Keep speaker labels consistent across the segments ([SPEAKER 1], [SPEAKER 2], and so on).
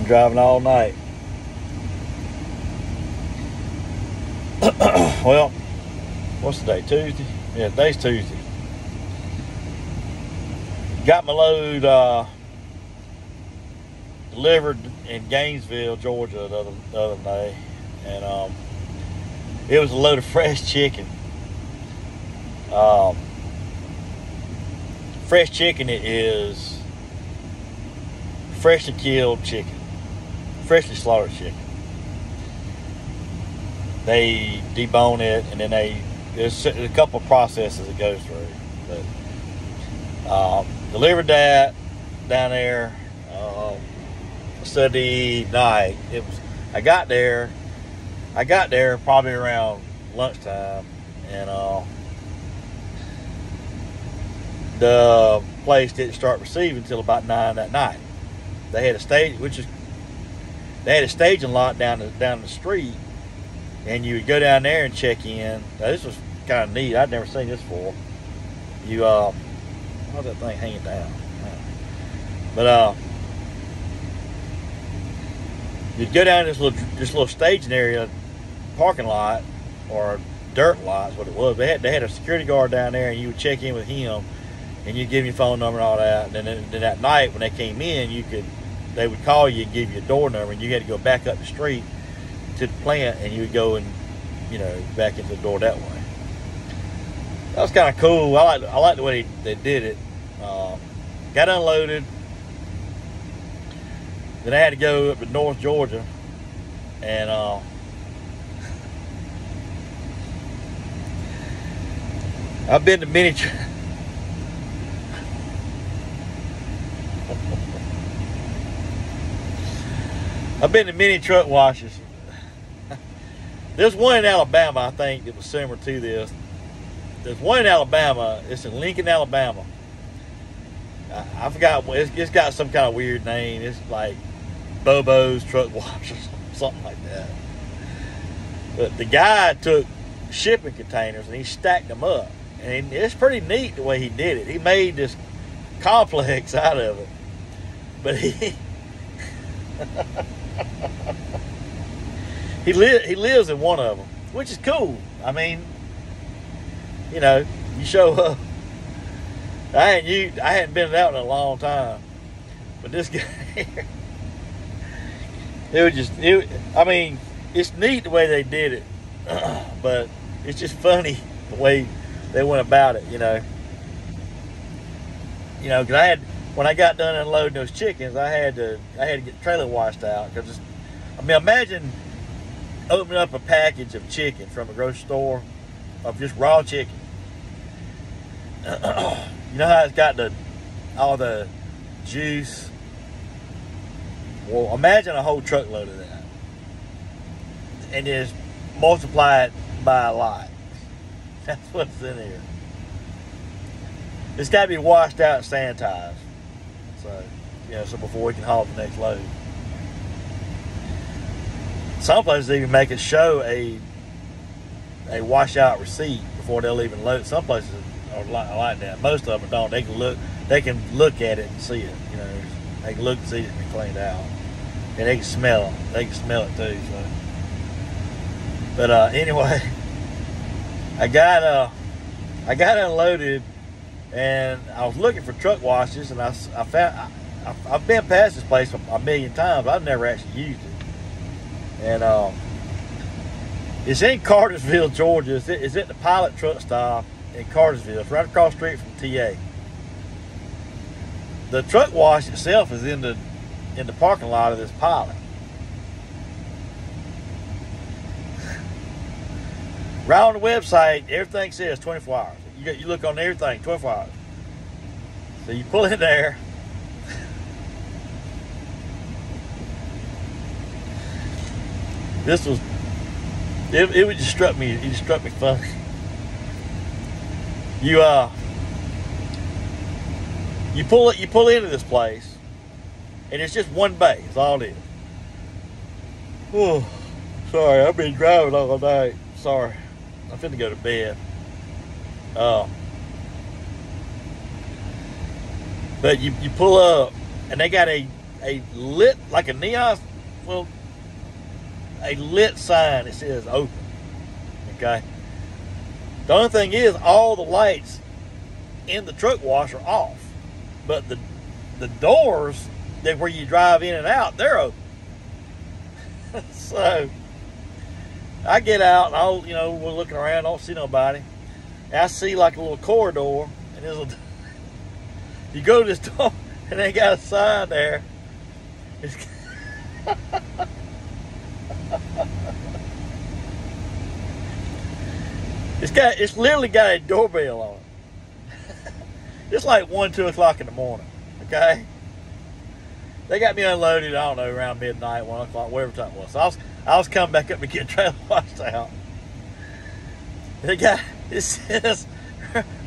[SPEAKER 1] driving all night. Well, what's the day? Tuesday? Yeah, today's Tuesday. Got my load delivered in Gainesville, Georgia the other day. And it was a load of fresh chicken. Fresh chicken is freshly killed chicken, freshly slaughtered chicken. They debone it, and then there's a couple of processes it goes through. But delivered that down there Sunday night. I got there probably around lunchtime, and the place didn't start receiving until about 9 that night. They had a staging lot down the street, and you would go down there and check in. Now, this was kind of neat. I'd never seen this before. How's that thing hanging down? But you'd go down this little staging area, parking lot, or dirt lot is what it was. They had a security guard down there, and you would check in with him, and you'd give him your phone number and all that. And then that night when they came in, they would call you and give you a door number, and you had to go back up the street to the plant, and you would go and back into the door that way. That was kind of cool. I like the way they did it. Got unloaded. Then I had to go up to North Georgia, and I've been to many truck washes. There's one in Alabama, I think, that was similar to this. There's one in Alabama. It's in Lincoln, Alabama. I forgot. It's got some kind of weird name. It's like Bobo's Truck Wash or something like that. But the guy took shipping containers and he stacked them up. And it's pretty neat the way he did it. He made this complex out of it. But he lives in one of them, which is cool. I mean, you show up. I hadn't been out in a long time, but this guy it's neat the way they did it, but it's just funny the way they went about it, because when I got done unloading those chickens, I had to get the trailer washed out, because imagine opening up a package of chicken from a grocery store of just raw chicken. You know how it's got all the juice? Well, imagine a whole truckload of that, and just multiply it by a lot. That's what's in here. It's got to be washed out and sanitized. So before we can haul the next load. Some places even make it show a washout receipt before they'll even load. Some places are like that. Most of them don't. They can look at it and see it. They can look and see it's been cleaned out, and they can smell it. They can smell it too. So, but anyway, I got unloaded, and I was looking for truck washes, and I found I've been past this place a million times. But I've never actually used it, and it's in Cartersville, Georgia. It's at the Pilot truck stop in Cartersville. It's right across the street from TA. The truck wash itself is in the parking lot of this Pilot. Right on the website, everything says 24 hours. You look on everything, 24 hours. So you pull in there. It just struck me. It just struck me funny. You pull into this place, and it's just one bay. It's all it is. Oh, sorry, I've been driving all night. Sorry, I'm finna go to bed. But you pull up, and they got a a lit, like a neon, well, a lit sign that says open. Okay. The only thing is, all the lights in the truck wash are off, but the doors that where you drive in and out, they're open. So I get out and we're looking around, don't see nobody. And I see like a little corridor, and you go to this door and they got a sign there. It's literally got a doorbell on it. It's like 1, 2 o'clock in the morning. Okay. They got me unloaded, I don't know, around midnight, 1 o'clock, whatever time it was. So I was coming back up to get the trailer washed out. It says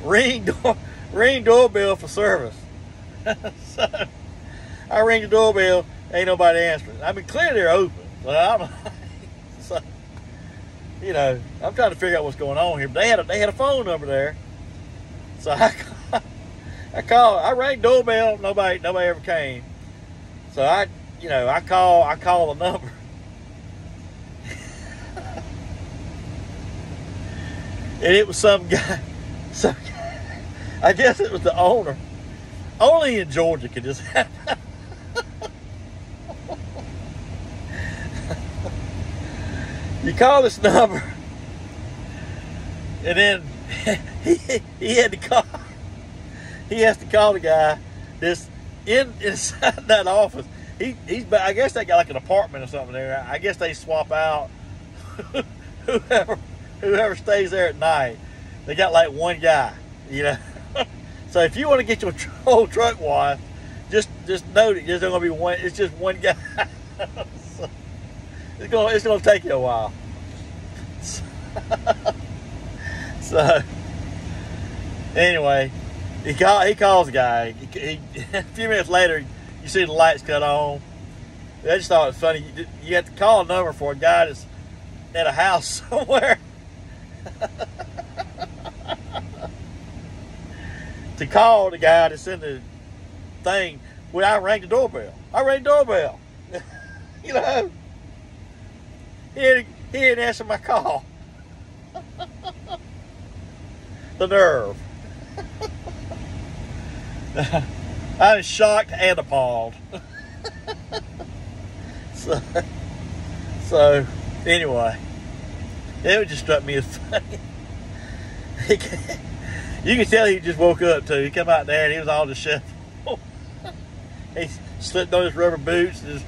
[SPEAKER 1] ring doorbell for service. So I ring the doorbell, ain't nobody answering. I mean, clearly they're open. So I'm trying to figure out what's going on here. But they had a phone number there. So I rang doorbell, nobody ever came. So I call the number. And it was some guy. I guess it was the owner. Only in Georgia could this happen. You call this number, and then he had to call. He has to call the guy that's inside that office. I guess they got like an apartment or something there. I guess they swap out whoever stays there at night. They got like one guy, So if you want to get your whole truck washed, just note it. There's gonna be one. It's just one guy. So it's gonna take you a while. So anyway, he calls the guy. A few minutes later, you see the lights cut on. I just thought it was funny. You have to call a number for a guy that's at a house somewhere. To call the guy that's in the thing. When I rang the doorbell. He didn't answer my call. The nerve. I was shocked and appalled. So anyway, it just struck me as funny. You can tell he just woke up too. He come out there and he was all disheveled. He slipped on his rubber boots. And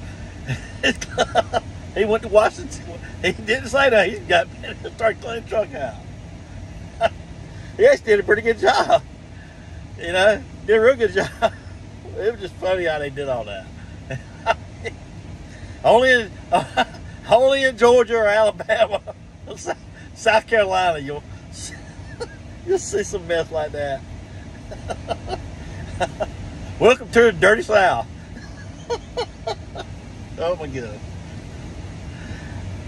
[SPEAKER 1] he went to Washington. He didn't say that. He got started cleaning the truck out. He actually did a pretty good job. Did a real good job. It was just funny how they did all that. Only in Georgia or Alabama, South Carolina, you'll see some mess like that. Welcome to the dirty South. Oh my God.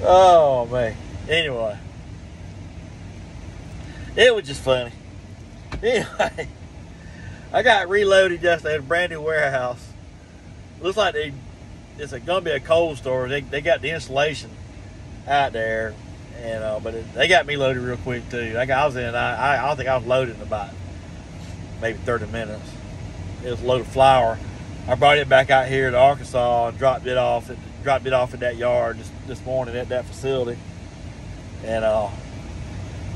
[SPEAKER 1] Oh man. Anyway, it was just funny. Anyway, I got reloaded yesterday at a brand new warehouse. Looks like it's gonna be a cold store. They got the insulation out there, but they got me loaded real quick too. I don't think I was loaded in about maybe 30 minutes. It was a load of flour. I brought it back out here to Arkansas and dropped it off at that yard this morning at that facility. And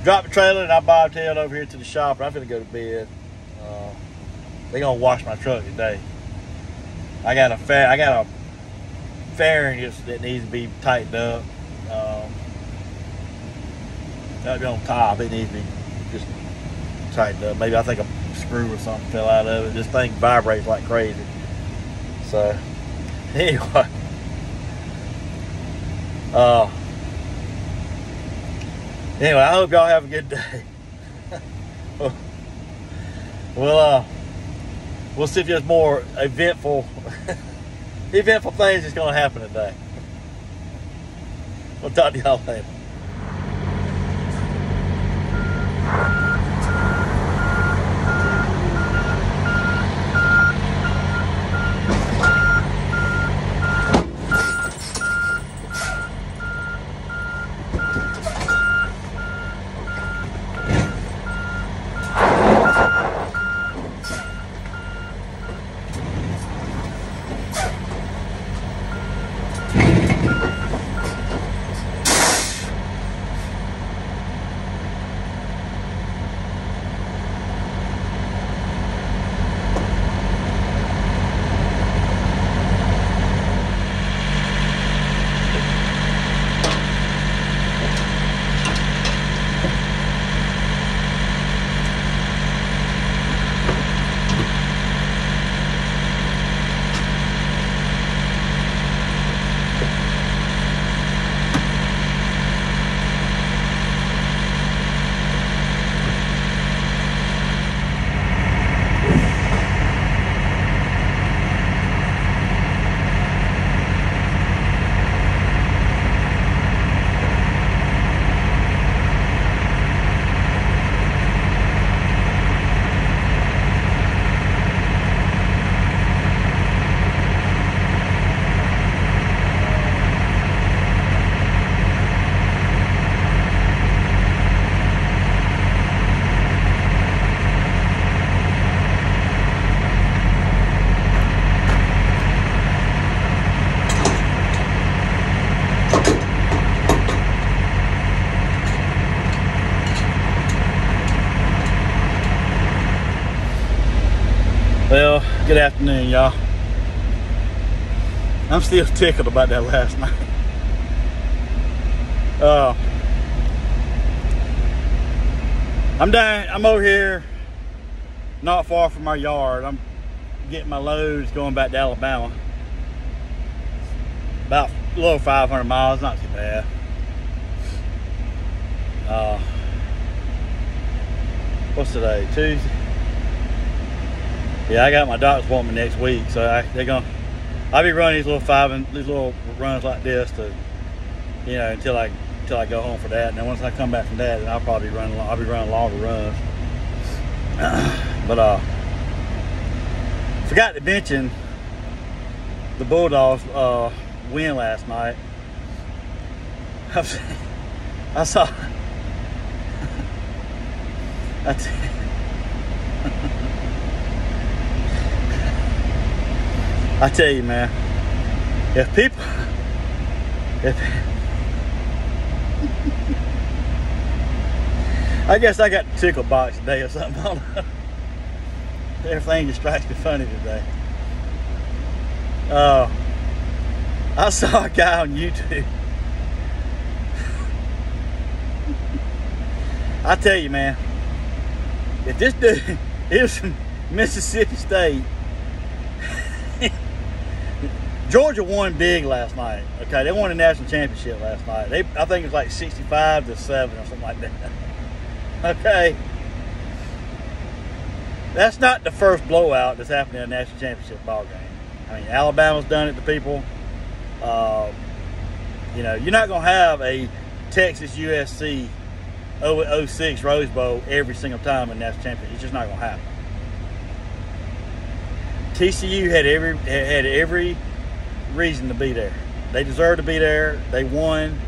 [SPEAKER 1] dropped the trailer and I bobtailed over here to the shop and I'm gonna go to bed. They're gonna wash my truck today. I got a fairing that needs to be tightened up. That'll be on top. It needs to be just tightened up. Maybe I think a screw or something fell out of it. This thing vibrates like crazy. So anyway, I hope y'all have a good day. We'll see if there's more eventful things that's going to happen today. We'll talk to y'all later.
[SPEAKER 2] Good afternoon, y'all. I'm still tickled about that last night. I'm over here not far from our yard. I'm getting my loads going back to Alabama. About a little 500 miles, not too bad. What's today? Tuesday? Yeah, I got my doctor's appointment next week, so I'll be running these little runs like this to, you know, until I go home for that. And then once I come back from that, then I'll be running longer runs. But forgot to mention the Bulldogs win last night. I saw. I tell you, man, I guess I got the tickle box today or something. I don't know. Everything just strikes me funny today. I saw a guy on YouTube. I tell you, man, if this dude is from Mississippi State, Georgia won big last night. Okay, they won the national championship last night. I think it was like 65-7 or something like that. Okay, that's not the first blowout that's happened in a national championship ball game. I mean, Alabama's done it to people. You know, you're not gonna have a Texas USC 06 Rose Bowl every single time in the national championship. It's just not gonna happen. TCU had every reason to be there. They deserved to be there. They won,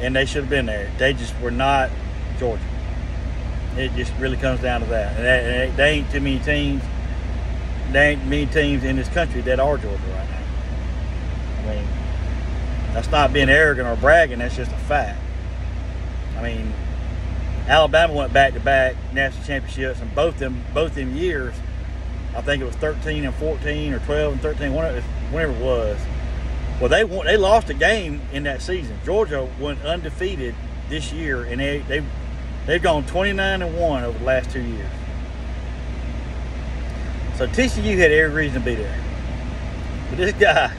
[SPEAKER 2] and they should have been there. They just were not Georgia. It just really comes down to that. And there ain't too many teams. There ain't many teams in this country that are Georgia right now. I mean, that's not being arrogant or bragging. That's just a fact. I mean, Alabama went back-to-back national championships, and both them years, I think it was 13 and 14 or 12 and 13, whenever it was. Well, they lost a game in that season. Georgia went undefeated this year, and they've gone 29-1 over the last 2 years. So TCU had every reason to be there. But this guy,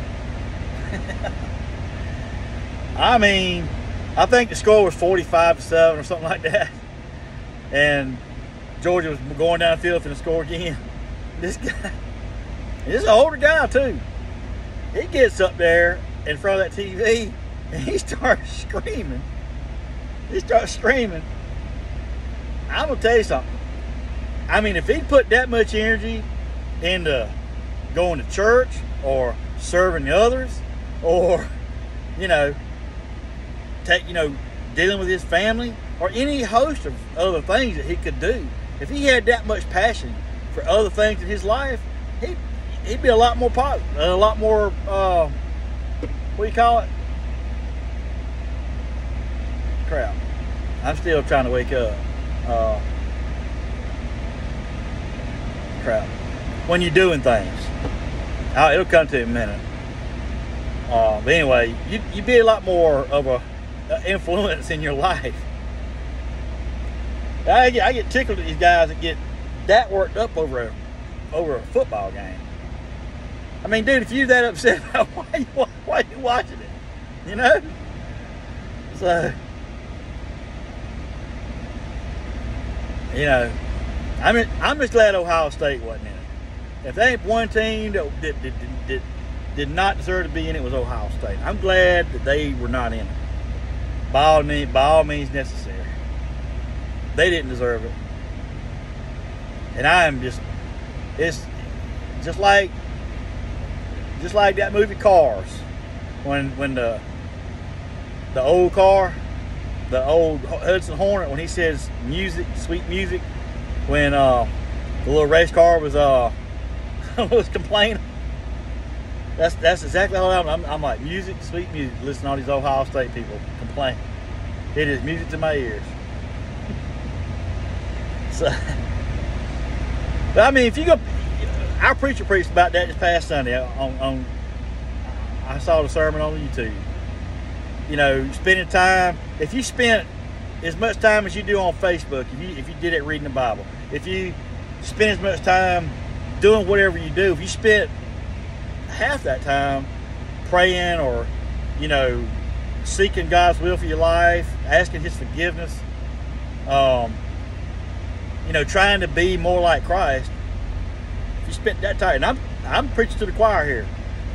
[SPEAKER 2] I mean, I think the score was 45-7 or something like that. And Georgia was going down the field for the score again. This guy, this is an older guy too. He gets up there in front of that TV and he starts screaming. I'm gonna tell you something. I mean, if he put that much energy into going to church or serving others, or dealing with his family, or any host of other things that he could do, if he had that much passion for other things in his life, he'd be a lot more positive, a lot more what do you call it? Crap. I'm still trying to wake up. Crap. When you're doing things. It'll come to you in a minute. But anyway, you'd be a lot more of a influence in your life. I get tickled at these guys that get that worked up over a football game. I mean, dude, if you're that upset, why are you watching it? You know? So, I'm just glad Ohio State wasn't in it. If there ain't one team that did not deserve to be in it, was Ohio State. I'm glad that they were not in it. By all means necessary. They didn't deserve it. And it's just like that movie Cars, when the old car, the old Hudson Hornet, when he says music, sweet music, when the little race car was was complaining. That's exactly how I'm like, music, sweet music. Listen to all these Ohio State people complain. It is music to my ears. So, but I mean, if you go, our preacher preached about that this past Sunday on I saw the sermon on YouTube. You know, spending time. If you spent as much time as you do on Facebook, if you did it reading the Bible, if you spend as much time doing whatever you do, if you spent half that time praying or, you know, seeking God's will for your life, asking His forgiveness, you know, trying to be more like Christ. If you spent that time, and I'm preaching to the choir here,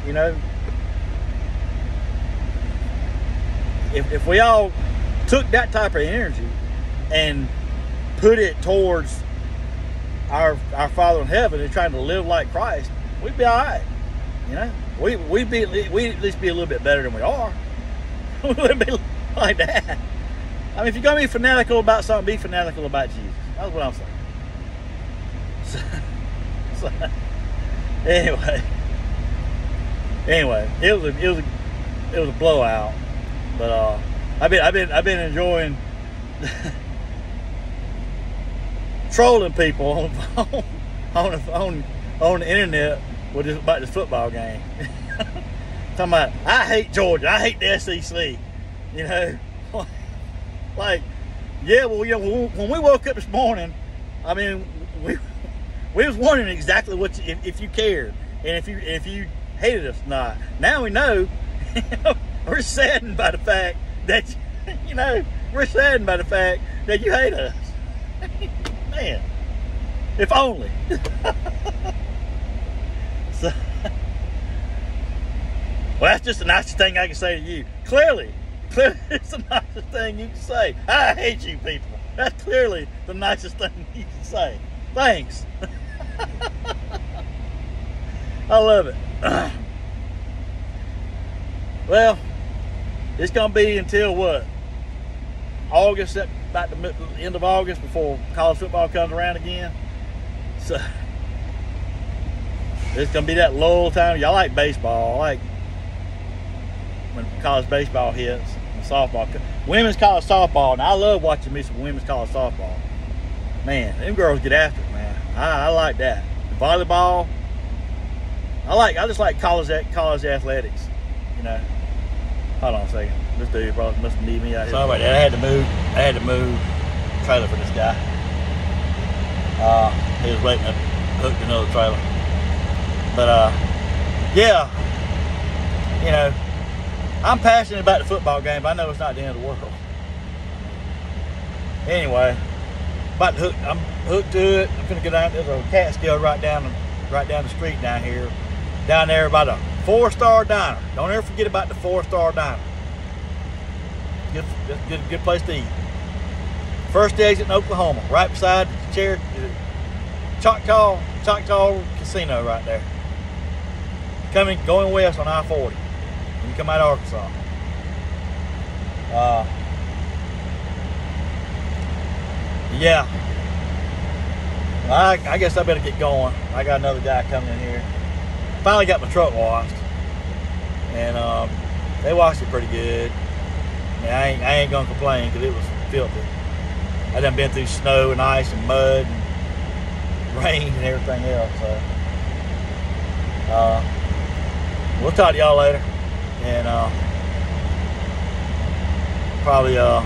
[SPEAKER 2] you know. If we all took that type of energy and put it towards our Father in heaven and trying to live like Christ, we'd be all right. You know, we'd at least be a little bit better than we are. We wouldn't be like that. I mean, if you're gonna be fanatical about something, be fanatical about Jesus. That's what I'm saying. So anyway, it was a blowout. But I've been enjoying trolling people on the internet about this football game. Talking about, I hate Georgia, I hate the SEC. You know, like, yeah, well, you know, when we woke up this morning, I mean, we was wondering exactly what if you cared and if you hated us or not. Now we know. We're saddened by the fact that, you know, we're saddened by the fact that you hate us. Man, if only. So, well, that's just the nicest thing I can say to you. Clearly, it's the nicest thing you can say. I hate you people. That's clearly the nicest thing you can say. Thanks. I love it. Well, it's going to be until what? August, about the end of August before college football comes around again. So, it's going to be that lull time. Y'all like baseball. I like when college baseball hits and softball. Women's college softball. And I love watching me some women's college softball. Man, them girls get after it, man. I like that. The volleyball. I just like college athletics, you know. Hold on a second. This dude probably must need me out here. Sorry about that. I had to move trailer for this guy. He was waiting to hook another trailer. But yeah, you know, I'm passionate about the football game, but I know it's not the end of the world. Anyway, I'm hooked to it. I'm gonna go down. There's a Catskill right down the street down here. Down there by the 4-star diner. Don't ever forget about the 4-star diner. Good place to eat. First exit in Oklahoma, right beside the Choctaw Casino right there. Going west on I-40 when you come out of Arkansas. Yeah. I guess I better get going. I got another guy coming in here. Finally got my truck washed, and they washed it pretty good. I mean, I ain't gonna complain because it was filthy. I done been through snow and ice and mud and rain and everything else. So we'll talk to y'all later, and probably I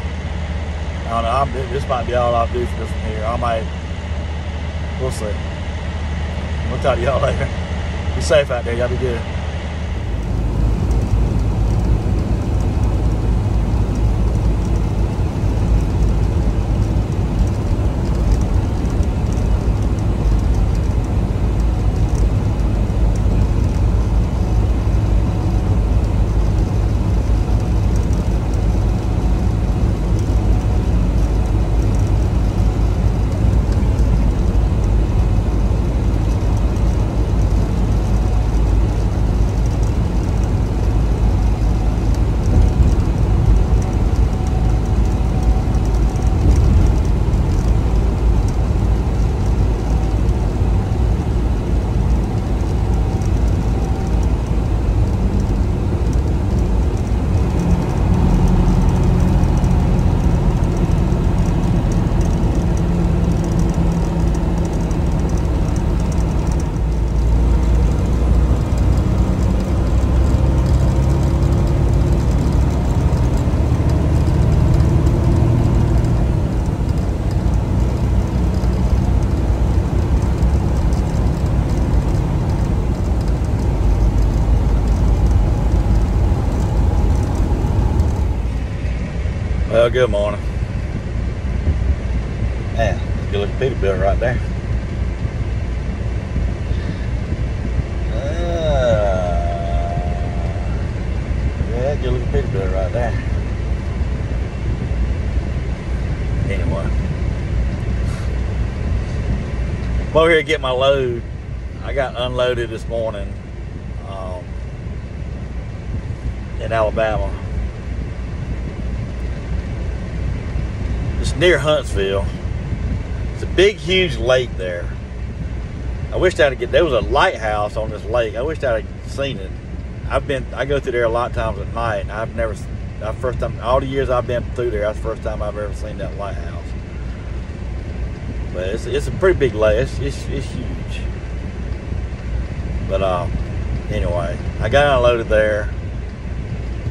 [SPEAKER 2] don't know. This might be all I'll do for this one here. We'll see. We'll talk to y'all later. Be safe out there. Y'all be good.
[SPEAKER 1] Well, good morning. Man, good looking Peterbilt right there. Yeah, good looking Peterbilt right there. Anyway, I'm over here to get my load. I got unloaded this morning in Alabama. It's near Huntsville. It's a big, huge lake there. I wished I'd get. There was a lighthouse on this lake. I wished I'd seen it. I go through there a lot of times at night. And I've never. First time, all the years I've been through there, that's the first time I've ever seen that lighthouse. But it's a pretty big lake. It's huge. But anyway, I got unloaded there,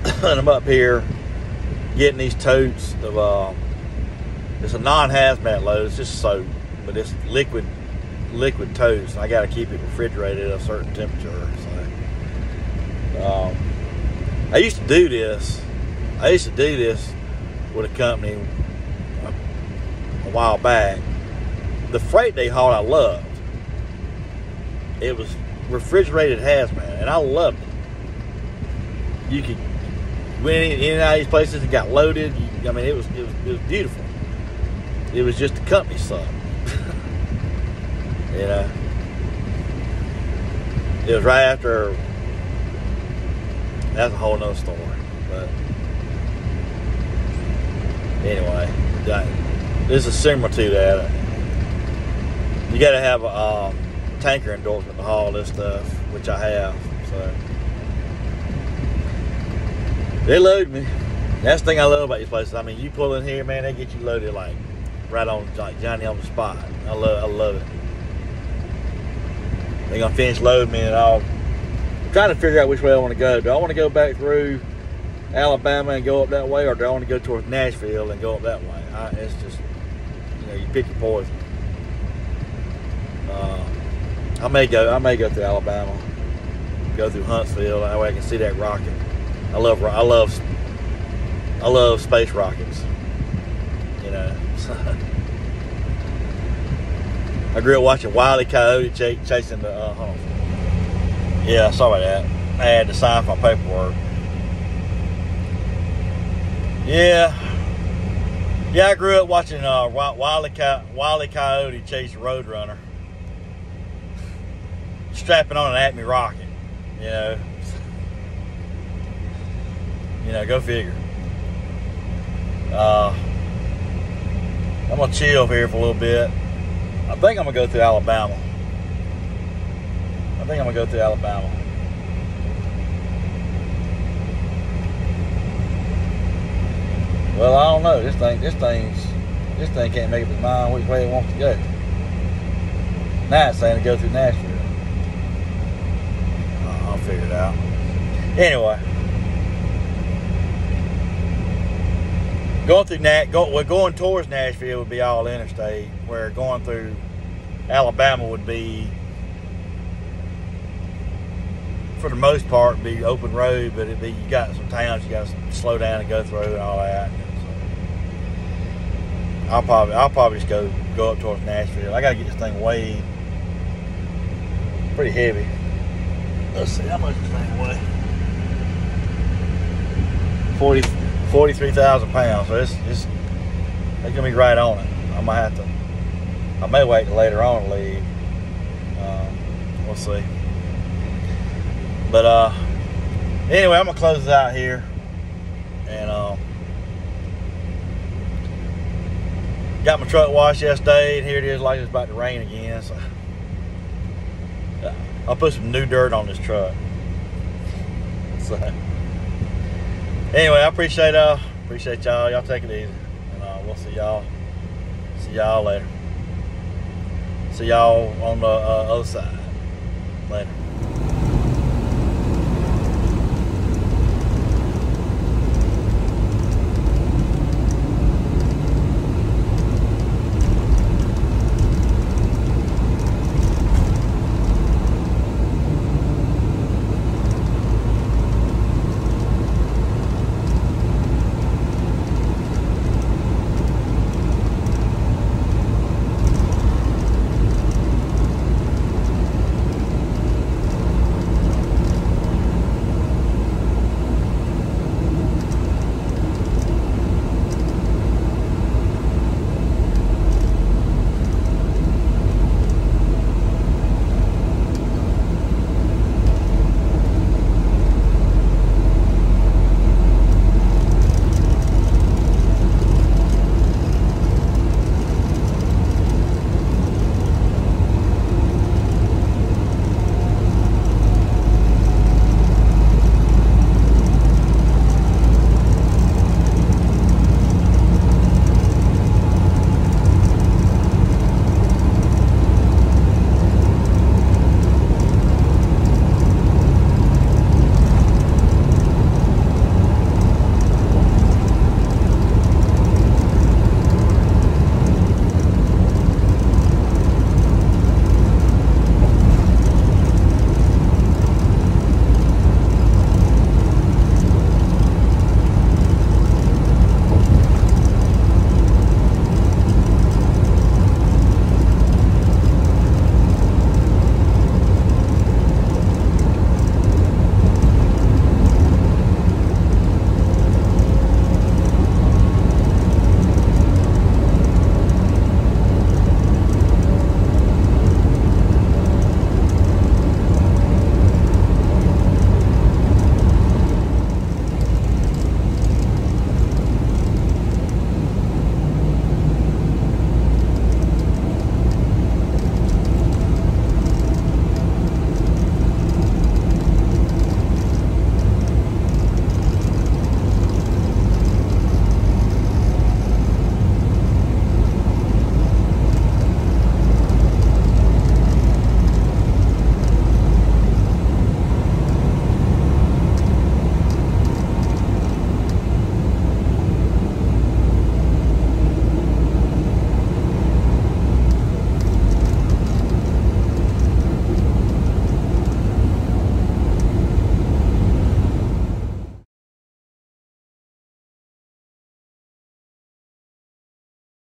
[SPEAKER 1] and I'm up here getting these totes of. It's a non-hazmat load. It's just soap, but it's liquid totes. And I got to keep it refrigerated at a certain temperature. So, I used to do this. With a company a while back. The freight they hauled, I loved. It was refrigerated hazmat, and I loved it. You could went in and out of these places and got loaded. I mean, it was beautiful. It was just the company sucked. You know, it was right after. That's a whole nother story. But anyway, this is similar to that. You got to have a tanker endorsement to haul this stuff, which I have. So they load me. That's the thing I love about these places. I mean, you pull in here, man, they get you loaded like right on, like Johnny on the spot. I love it. They're gonna finish loading me, and I'm trying to figure out which way I want to go. Do I want to go back through Alabama and go up that way, or do I want to go towards Nashville and go up that way? It's just, you know, you pick your poison. I may go through Alabama, go through Huntsville. That way I can see that rocket. I love space rockets. You know, I grew up watching Wile E. Coyote chasing the. Hold on. Yeah, sorry about that. I had to sign for my paperwork. Yeah, I grew up watching Wile E. Coyote chase a Roadrunner, strapping on an Acme rocket. You know, go figure. I'm gonna chill here for a little bit. I think I'm gonna go through Alabama. Well, I don't know. This thing can't make up its mind which way it wants to go. Now it's saying to go through Nashville. I'll figure it out. Anyway, we're going towards Nashville would be all interstate, where going through Alabama would be, for the most part, be open road, but you got some towns you got to slow down and go through and all that. So I'll probably just go up towards Nashville. I got to get this thing weighed. Pretty heavy. Let's see how much this thing weighs. 43,000 pounds. So it's gonna be right on it. I may wait till later on to leave. We'll see. But anyway, I'm gonna close this out here, and got my truck washed yesterday, and here it is, like it's about to rain again. So I'll put some new dirt on this truck. So anyway, I appreciate y'all. Y'all take it easy, and we'll see y'all later. See y'all on the other side later.